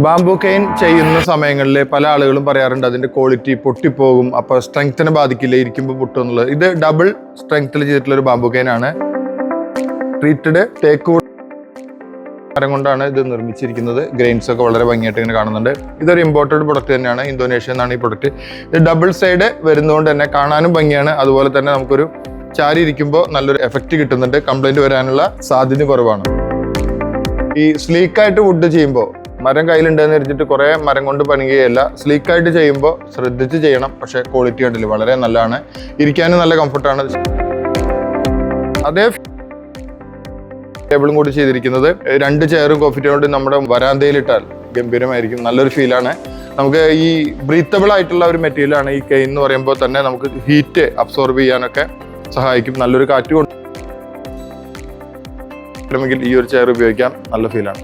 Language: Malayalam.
ബാംബു കെയിൻ ചെയ്യുന്ന സമയങ്ങളിൽ പല ആളുകളും പറയാറുണ്ട് അതിൻ്റെ ക്വാളിറ്റി പൊട്ടിപ്പോകും, അപ്പോൾ സ്ട്രെങ്ത്തിനെ ബാധിക്കില്ല, ഇരിക്കുമ്പോൾ പൊട്ടും എന്നുള്ളത്. ഇത് ഡബിൾ സ്ട്രെങ്ത്തിൽ ചെയ്തിട്ടുള്ള ഒരു ബാംബു കെയിനാണ്. ട്രീറ്റഡ് തേക്ക് മരം കൊണ്ടാണ് ഇത് നിർമ്മിച്ചിരിക്കുന്നത്. ഗ്രെയിൻസ് ഒക്കെ വളരെ ഭംഗിയായിട്ട് ഇങ്ങനെ കാണുന്നുണ്ട്. ഇതൊരു ഇമ്പോർട്ടഡ് പ്രൊഡക്റ്റ് തന്നെയാണ്, ഇന്തോനേഷ്യ എന്നാണ് ഈ പ്രൊഡക്റ്റ്. ഇത് ഡബിൾ സൈഡ് വരുന്നതുകൊണ്ട് തന്നെ കാണാനും ഭംഗിയാണ്, അതുപോലെ തന്നെ നമുക്കൊരു ചാരി ഇരിക്കുമ്പോൾ നല്ലൊരു എഫക്റ്റ് കിട്ടുന്നുണ്ട്. കംപ്ലൈൻറ്റ് വരാനുള്ള സാധ്യത കുറവാണ്. ഈ സ്ലീക്കായിട്ട് വുഡ് ചെയ്യുമ്പോൾ മരം കയ്യിലുണ്ടെന്ന് വെച്ചിട്ട് കുറേ മരം കൊണ്ട് പണിയുകയല്ല. സ്ലീക്കായിട്ട് ചെയ്യുമ്പോൾ ശ്രദ്ധിച്ച് ചെയ്യണം. പക്ഷേ ക്വാളിറ്റി കണ്ടില്ല വളരെ നല്ലതാണ്, ഇരിക്കാനും നല്ല കംഫർട്ടാണ്. അതേ ടേബിളും കൂടി ചെയ്തിരിക്കുന്നത് 2 ചെയറും കോഫി ടേബിളും നമ്മുടെ വരാന്തയിലിട്ടാൽ ഗംഭീരമായിരിക്കും, നല്ലൊരു ഫീലാണ്. നമുക്ക് ഈ ബ്രീത്തബിൾ ആയിട്ടുള്ള ഒരു മെറ്റീരിയലാണ് ഈ കെയിൻ എന്ന് പറയുമ്പോൾ തന്നെ നമുക്ക് ഹീറ്റ് അബ്സോർബ് ചെയ്യാനൊക്കെ സഹായിക്കും. നല്ലൊരു കാറ്റ് കൊണ്ട് ഈ ഒരു ചെയർ ഉപയോഗിക്കാം, നല്ല ഫീലാണ്.